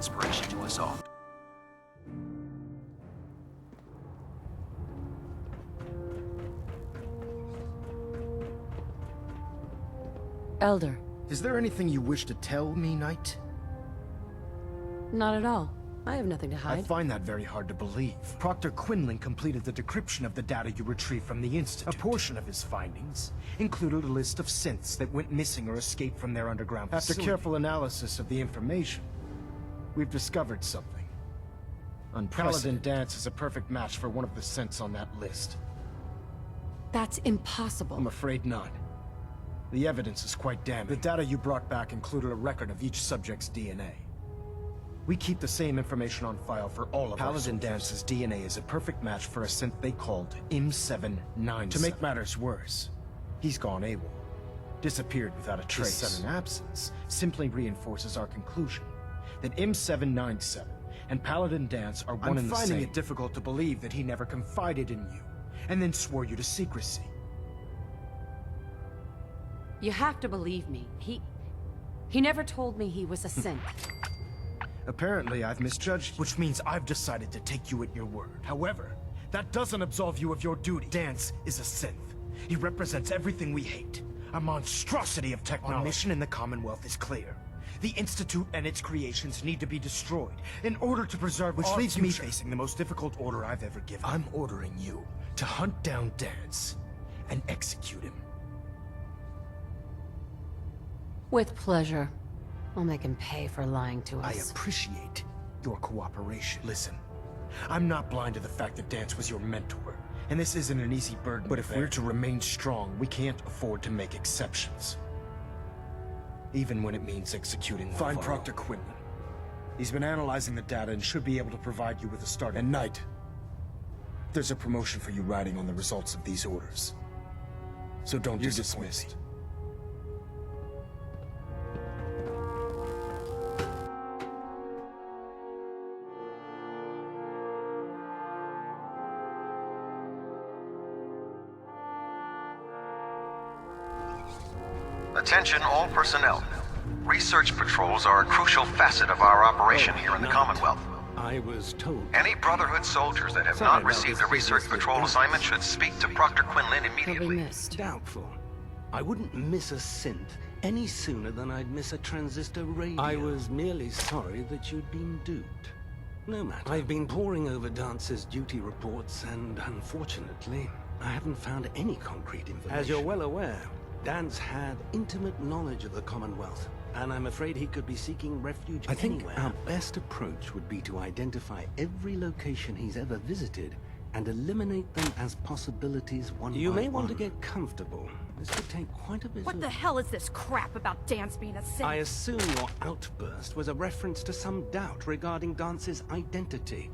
inspiration to us all. Elder. Is there anything you wish to tell me, Knight? Not at all. I have nothing to I hide. find that very hard to believe. Proctor Quinlan completed the decryption of the data you retrieved from the Institute. A portion of his findings included a list of synths that went missing or escaped from their underground facility. After careful analysis of the information, we've discovered something. Paladin Dance is a perfect match for one of the synths on that list. That's impossible. I'm afraid not. The evidence is quite damning. The data you brought back included a record of each subject's DNA. We keep the same information on file for all of Paladin Dance's DNA is a perfect match for a synth they called M797. To make matters worse, he's gone AWOL. Disappeared without a trace. His sudden absence simply reinforces our conclusion that M797 and Paladin Dance are one and the same. I'm finding it difficult to believe that he never confided in you, and then swore you to secrecy. You have to believe me. He never told me he was a synth. Apparently, I've misjudged you, which means I've decided to take you at your word. However, that doesn't absolve you of your duty. Dance is a synth. He represents everything we hate. A monstrosity of technology. Our mission in the Commonwealth is clear. The Institute and its creations need to be destroyed in order to preserve our future. Which leaves me facing the most difficult order I've ever given. I'm ordering you to hunt down Dance and execute him. With pleasure. I'll make him pay for lying to us. I appreciate your cooperation. Listen, I'm not blind to the fact that Dance was your mentor, and this isn't an easy burden. But if we're to remain strong, we can't afford to make exceptions. Even when it means executing one. Find Proctor Quinlan. He's been analyzing the data and should be able to provide you with a start. And Knight, there's a promotion for you riding on the results of these orders. So don't disappoint me. Attention all personnel. Research patrols are a crucial facet of our operation here in the Commonwealth. I was told... Any Brotherhood soldiers that have not received a research patrol assignment should speak to Proctor Quinlan He'll be immediately. missed. Doubtful. I wouldn't miss a synth any sooner than I'd miss a transistor radio. I was merely sorry that you'd been duped. No matter. I've been poring over Dance's duty reports, and unfortunately, I haven't found any concrete information. As you're well aware, Dance had intimate knowledge of the Commonwealth, and I'm afraid he could be seeking refuge anywhere. I think our best approach would be to identify every location he's ever visited and eliminate them as possibilities one by one. You may want to get comfortable. This could take quite a bit What the hell is this crap about Dance being a synth? I assume your outburst was a reference to some doubt regarding Dance's identity.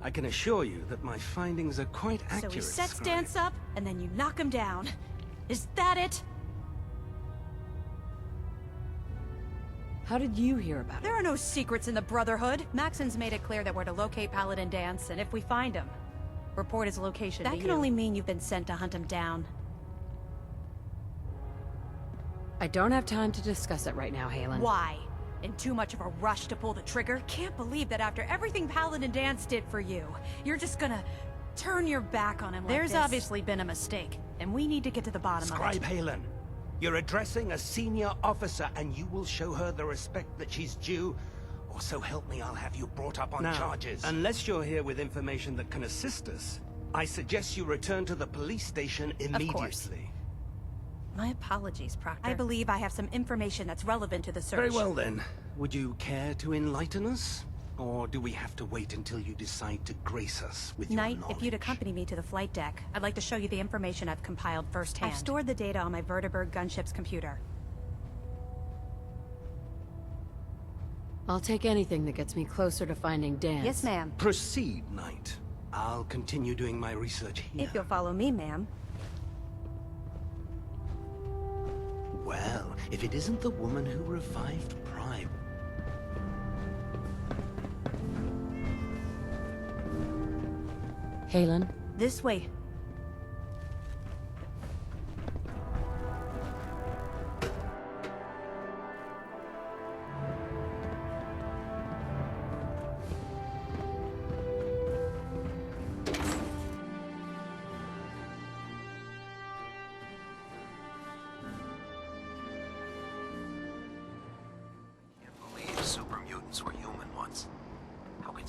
I can assure you that my findings are quite accurate. So he sets Scribe. Dance up, and then you knock him down. Is that it? How did you hear about it? There are no secrets in the Brotherhood. Maxon's made it clear that we're to locate Paladin Dance, and if we find him, report his location to you. That can only mean you've been sent to hunt him down. I don't have time to discuss it right now, Halen. Why? In too much of a rush to pull the trigger? Can't believe that after everything Paladin Dance did for you, you're just gonna turn your back on him like this. There's obviously been a mistake, and we need to get to the bottom of Scribe it. Halen, you're addressing a senior officer, and you will show her the respect that she's due, or so help me, I'll have you brought up on charges. Unless you're here with information that can assist us, I suggest you return to the police station immediately. Of course. My apologies, Proctor. I believe I have some information that's relevant to the search. Very well then. Would you care to enlighten us? Or do we have to wait until you decide to grace us with your Knight, knowledge? if you'd accompany me to the flight deck, I'd like to show you the information I've compiled firsthand. I've stored the data on my Vertibird gunship's computer. I'll take anything that gets me closer to finding Dance. Yes, ma'am. Proceed, Knight. I'll continue doing my research here. If you'll follow me, ma'am. Well, if it isn't the woman who revived Prime. Halen, This way.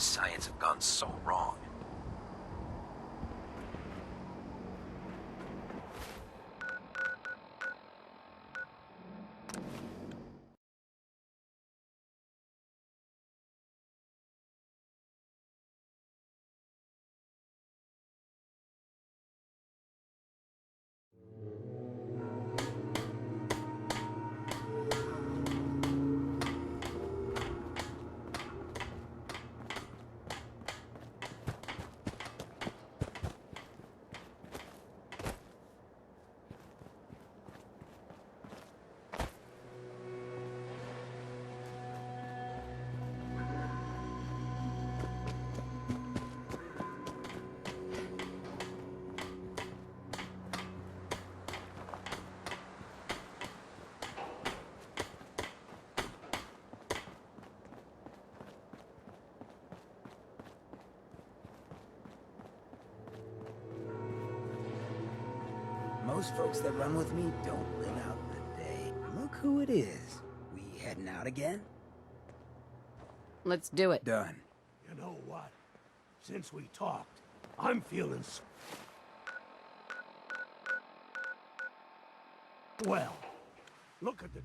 science have gone so wrong? Most folks that run with me don't live out the day. Look who it is. We heading out again? Let's do it. Done. You know what? Since we talked, I'm feeling well, look at the...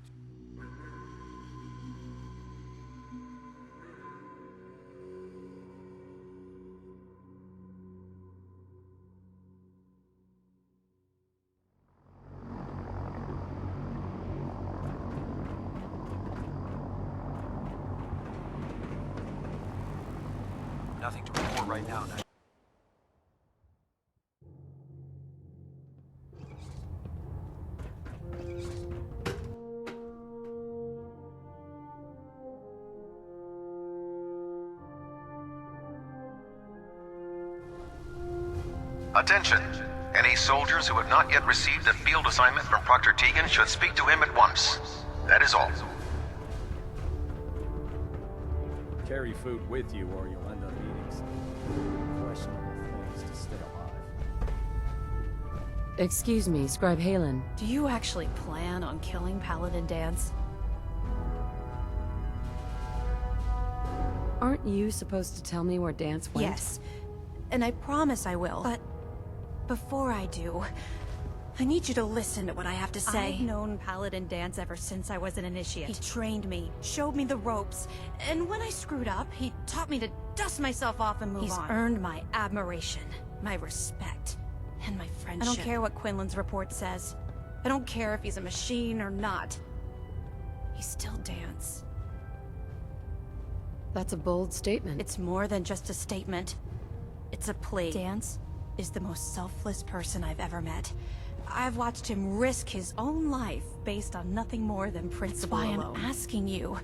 Nothing to report right now. Attention! Any soldiers who have not yet received a field assignment from Proctor Tegan should speak to him at once. That is all. Carry food with you or you'll end up eating some questionable things to stay alive. Excuse me, Scribe Halen. Do you actually plan on killing Paladin Dance? Aren't you supposed to tell me where Dance went? Yes. And I promise I will. But before I do, I need you to listen to what I have to say. I've known Paladin Dance ever since I was an initiate. He trained me, showed me the ropes, and when I screwed up, he taught me to dust myself off and move on. He's earned my admiration, my respect, and my friendship. I don't care what Quinlan's report says. I don't care if he's a machine or not. He's still Dance. That's a bold statement. It's more than just a statement. It's a plea. Dance is the most selfless person I've ever met. I've watched him risk his own life based on nothing more than principle alone. That's why I'm asking you.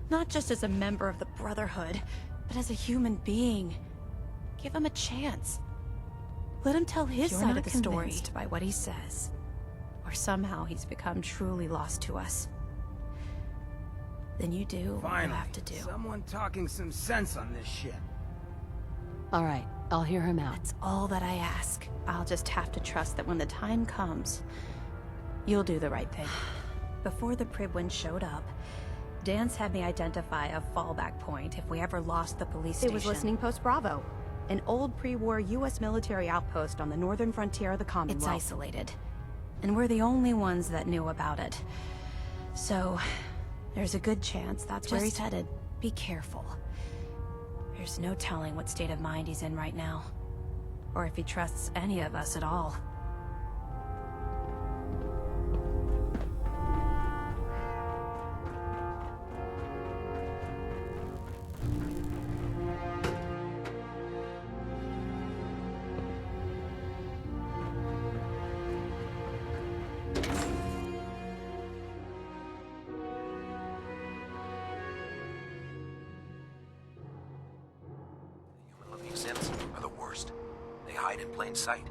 Not just as a member of the Brotherhood, but as a human being. Give him a chance. Let him tell his side of the story. By what he says, or somehow he's become truly lost to us, then you do what you have to do. Someone talking some sense on this shit. All right, I'll hear him out. That's all that I ask. I'll just have to trust that when the time comes, you'll do the right thing. Before the Pribwin showed up, Dance had me identify a fallback point if we ever lost the police station. It was Listening Post Bravo, an old pre-war U.S. military outpost on the northern frontier of the Commonwealth. It's isolated, and we're the only ones that knew about it. So, there's a good chance that's where he's headed. Be careful. There's no telling what state of mind he's in right now, or if he trusts any of us at all. Human-looking synths are the worst. They hide in plain sight.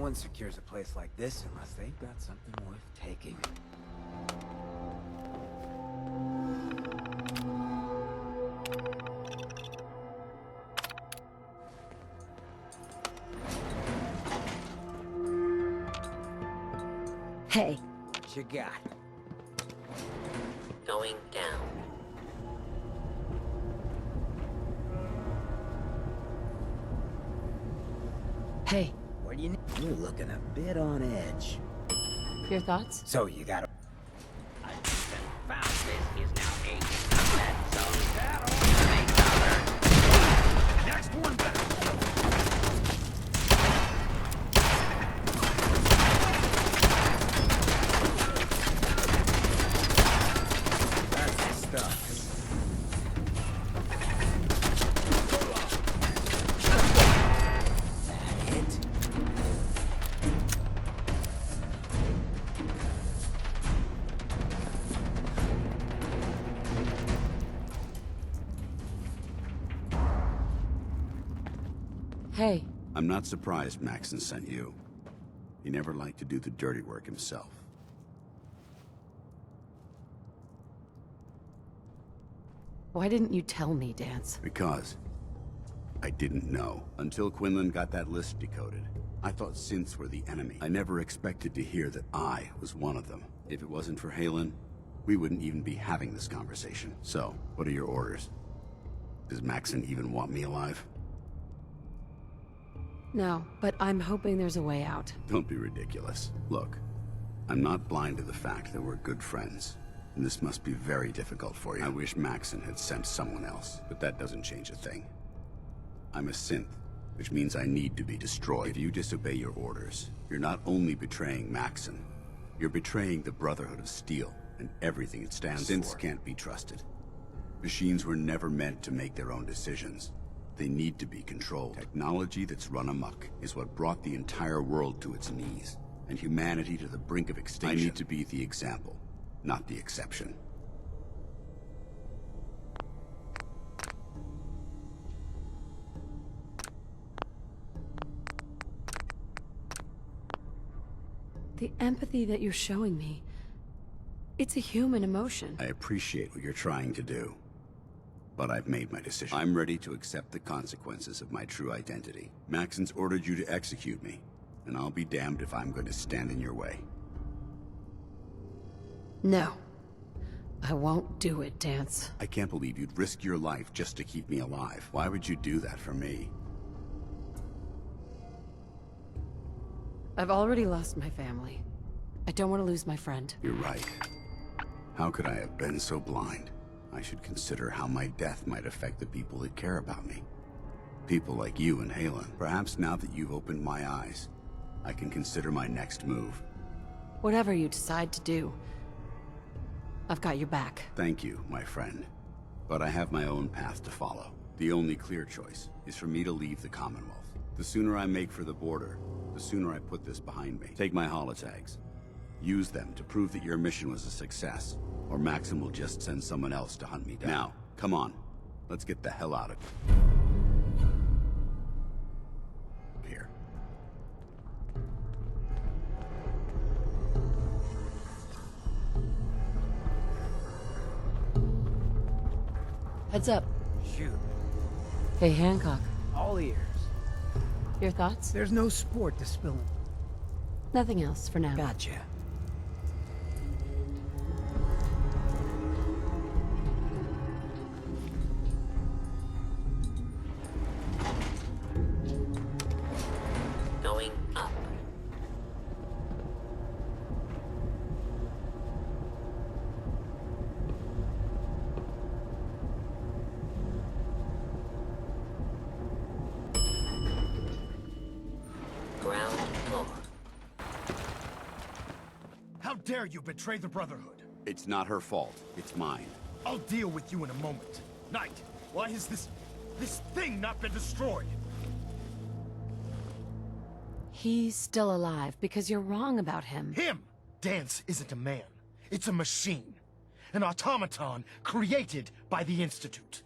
one secures a place like this unless they've got something worth taking. Hey. What you got? Going down. Hey. What do you need? You're looking a bit on edge. Your thoughts? So you got Found this is now a red zone battle. Next one better. That's the stuff. That hit. Hey. I'm not surprised Maxon sent you. He never liked to do the dirty work himself. Why didn't you tell me, Dance? Because I didn't know. Until Quinlan got that list decoded. I thought synths were the enemy. I never expected to hear that I was one of them. If it wasn't for Halen, we wouldn't even be having this conversation. So, what are your orders? Does Maxon even want me alive? No, but I'm hoping there's a way out. Don't be ridiculous. Look, I'm not blind to the fact that we're good friends. And this must be very difficult for you. I wish Maxon had sent someone else, but that doesn't change a thing. I'm a synth, which means I need to be destroyed. If you disobey your orders, you're not only betraying Maxon, you're betraying the Brotherhood of Steel and everything it stands for. Synths can't be trusted. Machines were never meant to make their own decisions. They need to be controlled. Technology that's run amok is what brought the entire world to its knees, and humanity to the brink of extinction. I need to be the example, not the exception. The empathy that you're showing me, it's a human emotion. I appreciate what you're trying to do. But I've made my decision. I'm ready to accept the consequences of my true identity. Maxon's ordered you to execute me, and I'll be damned if I'm going to stand in your way. No. I won't do it, Dance. I can't believe you'd risk your life just to keep me alive. Why would you do that for me? I've already lost my family. I don't want to lose my friend. You're right. How could I have been so blind? I should consider how my death might affect the people that care about me. People like you and Halen. Perhaps now that you've opened my eyes, I can consider my next move. Whatever you decide to do, I've got your back. Thank you, my friend. But I have my own path to follow. The only clear choice is for me to leave the Commonwealth. The sooner I make for the border, the sooner I put this behind me. Take my holotags. Use them to prove that your mission was a success, or Maxon will just send someone else to hunt me down. Now, come on. Let's get the hell out of here. Heads up. Shoot. Hey, Hancock. All ears. Your thoughts? There's no sport to spilling. Nothing else for now. Gotcha. Going up. Ground floor. How dare you betray the Brotherhood? It's not her fault. It's mine. I'll deal with you in a moment. Knight, why has this thing not been destroyed? He's still alive because you're wrong about him. Him! Dance isn't a man. It's a machine. An automaton created by the Institute.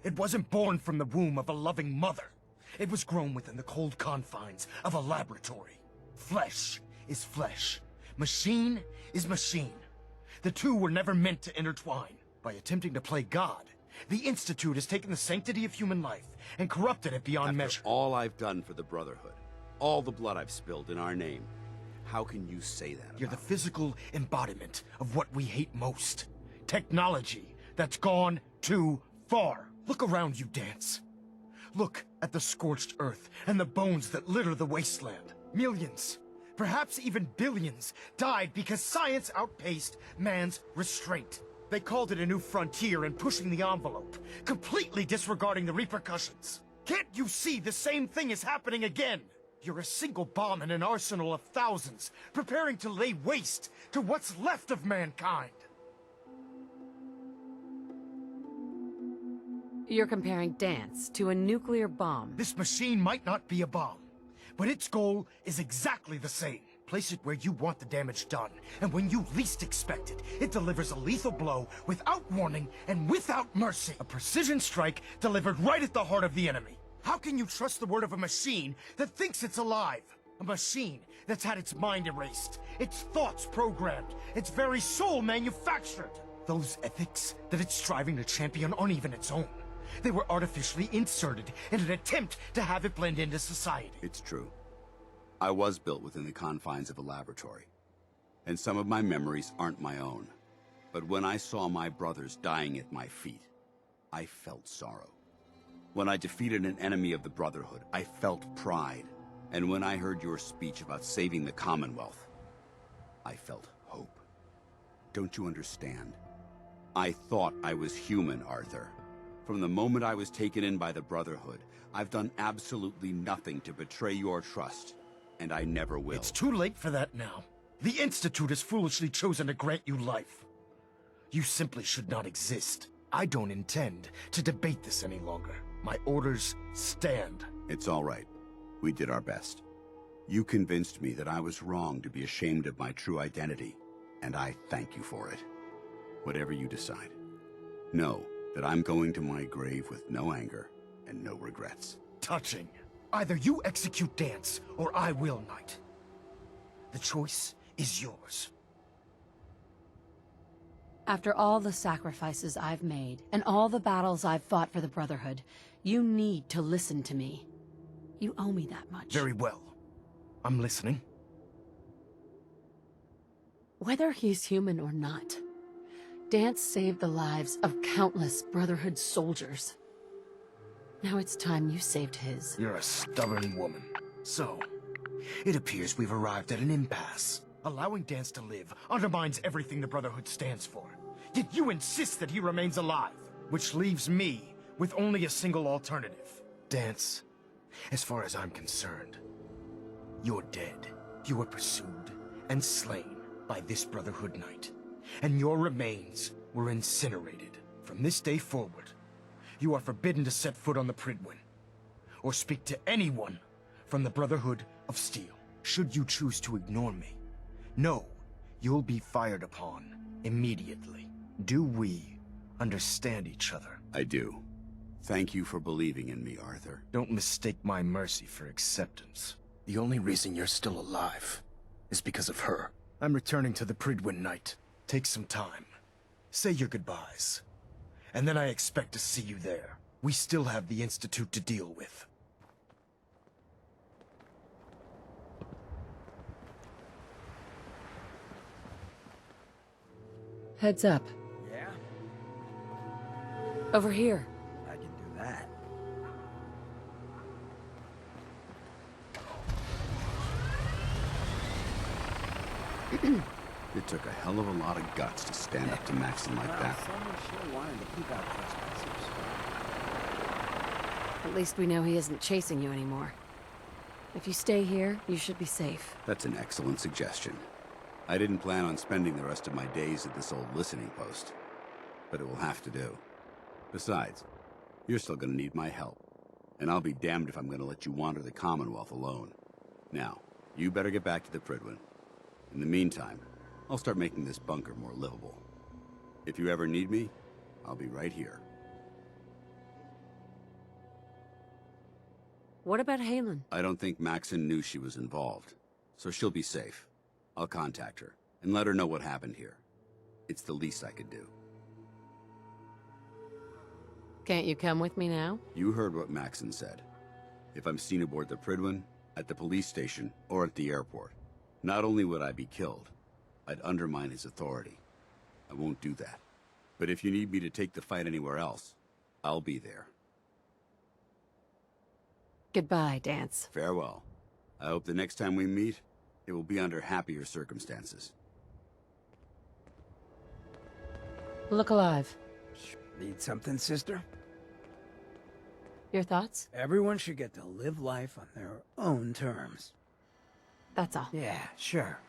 It wasn't born from the womb of a loving mother. It was grown within the cold confines of a laboratory. Flesh is flesh. Machine is machine. The two were never meant to intertwine. By attempting to play God, the Institute has taken the sanctity of human life and corrupted it beyond measure. All I've done for the Brotherhood, all the blood I've spilled in our name, how can you say that? You're the physical embodiment of what we hate most. Technology that's gone too far. Look around you, Dance. Look at the scorched earth and the bones that litter the wasteland. Millions, perhaps even billions, died because science outpaced man's restraint. They called it a new frontier and pushing the envelope, completely disregarding the repercussions. Can't you see the same thing is happening again? You're a single bomb in an arsenal of thousands, preparing to lay waste to what's left of mankind. You're comparing Dance to a nuclear bomb. This machine might not be a bomb, but its goal is exactly the same. Place it where you want the damage done, and when you least expect it, it delivers a lethal blow without warning and without mercy. A precision strike delivered right at the heart of the enemy. How can you trust the word of a machine that thinks it's alive? A machine that's had its mind erased, its thoughts programmed, its very soul manufactured. Those ethics that it's striving to champion aren't even its own. They were artificially inserted in an attempt to have it blend into society. It's true. I was built within the confines of a laboratory, and some of my memories aren't my own. But when I saw my brothers dying at my feet, I felt sorrow. When I defeated an enemy of the Brotherhood, I felt pride. And when I heard your speech about saving the Commonwealth, I felt hope. Don't you understand? I thought I was human, Arthur. From the moment I was taken in by the Brotherhood, I've done absolutely nothing to betray your trust, and I never will. It's too late for that now. The Institute has foolishly chosen to grant you life. You simply should not exist. I don't intend to debate this any longer. My orders stand. It's all right. We did our best. You convinced me that I was wrong to be ashamed of my true identity, and I thank you for it. Whatever you decide, know that I'm going to my grave with no anger and no regrets. Touching. Either you execute Dance, or I will, Knight. The choice is yours. After all the sacrifices I've made, and all the battles I've fought for the Brotherhood, you need to listen to me. You owe me that much. Very well. I'm listening. Whether he's human or not, Dance saved the lives of countless Brotherhood soldiers. Now it's time you saved his. You're a stubborn woman. So, it appears we've arrived at an impasse. Allowing Dance to live undermines everything the Brotherhood stands for. Yet you insist that he remains alive, which leaves me with only a single alternative. Dance, as far as I'm concerned, you're dead. You were pursued and slain by this Brotherhood Knight, and your remains were incinerated. From this day forward, you are forbidden to set foot on the Prydwen, or speak to anyone from the Brotherhood of Steel. Should you choose to ignore me, know you'll be fired upon immediately. Do we understand each other? I do. Thank you for believing in me, Arthur. Don't mistake my mercy for acceptance. The only reason you're still alive is because of her. I'm returning to the Prydwen Knight. Take some time. Say your goodbyes. And then I expect to see you there. We still have the Institute to deal with. Heads up. Yeah? Over here. I can do that. It took a hell of a lot of guts to stand up to Maxon like that. Someone sure wanted to keep out trespassers. At least we know he isn't chasing you anymore. If you stay here, you should be safe. That's an excellent suggestion. I didn't plan on spending the rest of my days at this old listening post, but it will have to do. Besides, you're still gonna need my help, and I'll be damned if I'm gonna let you wander the Commonwealth alone. Now, you better get back to the Prydwen. In the meantime, I'll start making this bunker more livable. If you ever need me, I'll be right here. What about Halen? I don't think Maxon knew she was involved, so she'll be safe. I'll contact her and let her know what happened here. It's the least I could do. Can't you come with me now? You heard what Maxon said. If I'm seen aboard the Prydwen, at the police station, or at the airport, not only would I be killed, I'd undermine his authority. I won't do that. But if you need me to take the fight anywhere else, I'll be there. Goodbye, Dance. Farewell. I hope the next time we meet, it will be under happier circumstances. Look alive. Need something, sister? Your thoughts? Everyone should get to live life on their own terms. That's all. Yeah, sure.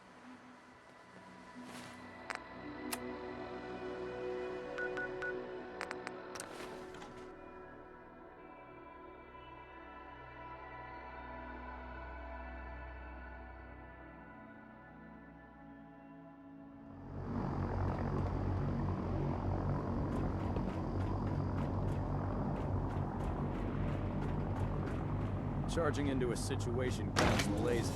Charging into a situation comes lazy.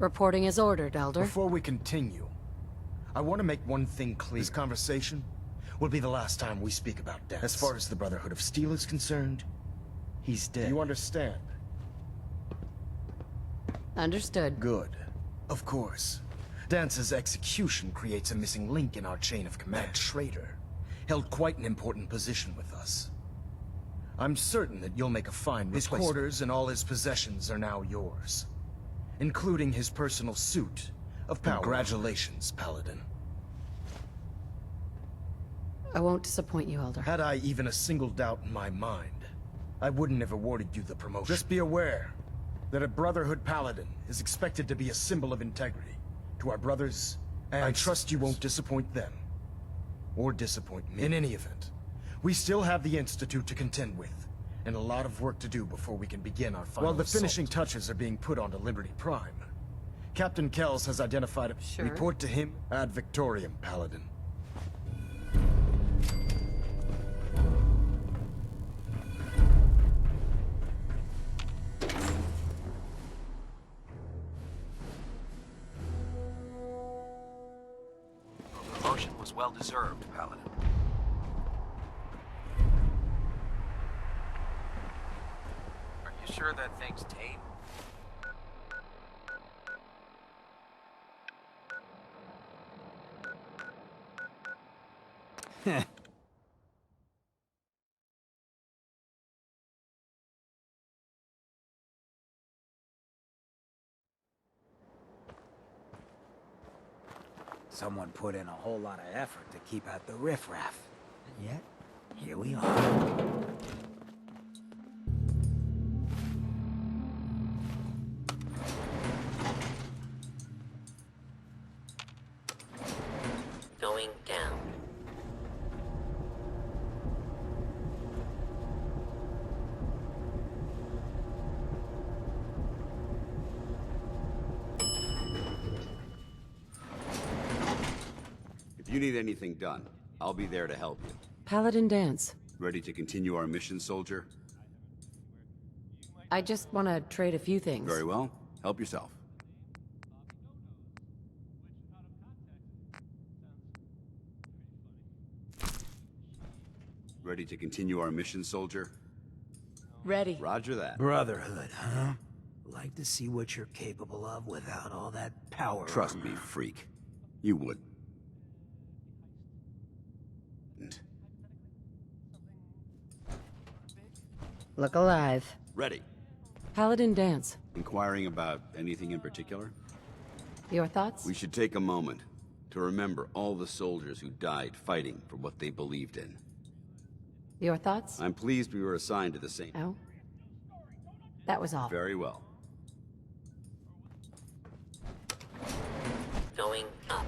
Reporting as ordered, Elder. Before we continue, I want to make one thing clear. This conversation will be the last time we speak about death. As far as the Brotherhood of Steel is concerned, he's dead. You understand? Understood. Good. Of course. Dance's execution creates a missing link in our chain of command. That traitor held quite an important position with us. I'm certain that you'll make a fine replacement. His quarters and all his possessions are now yours, including his personal suit of power. Congratulations, Paladin. I won't disappoint you, Elder. Had I even a single doubt in my mind, I wouldn't have awarded you the promotion. Just be aware that a Brotherhood Paladin is expected to be a symbol of integrity to our brothers, and I trust you won't disappoint them, or disappoint me. In any event, we still have the Institute to contend with, and a lot of work to do before we can begin our final While the finishing touches are being put onto Liberty Prime, Captain Kells has identified a... Sure. Report to him ad Victoriam, Paladin. Promotion was well-deserved, Paladin. Are you sure that thing's tame? Someone put in a whole lot of effort to keep out the riffraff. And yet, here we are. Going down. If you need anything done, I'll be there to help you. Paladin Dance. Ready to continue our mission, soldier? I just want to trade a few things. Very well. Help yourself. Ready to continue our mission, soldier? Ready. Roger that. Brotherhood, huh? Like to see what you're capable of without all that power. Trust me, freak. You would. Look alive. Ready. Paladin Dance. Inquiring about anything in particular? Your thoughts? We should take a moment to remember all the soldiers who died fighting for what they believed in. Your thoughts? I'm pleased we were assigned to the same... Oh? That was all. Very well. Going up.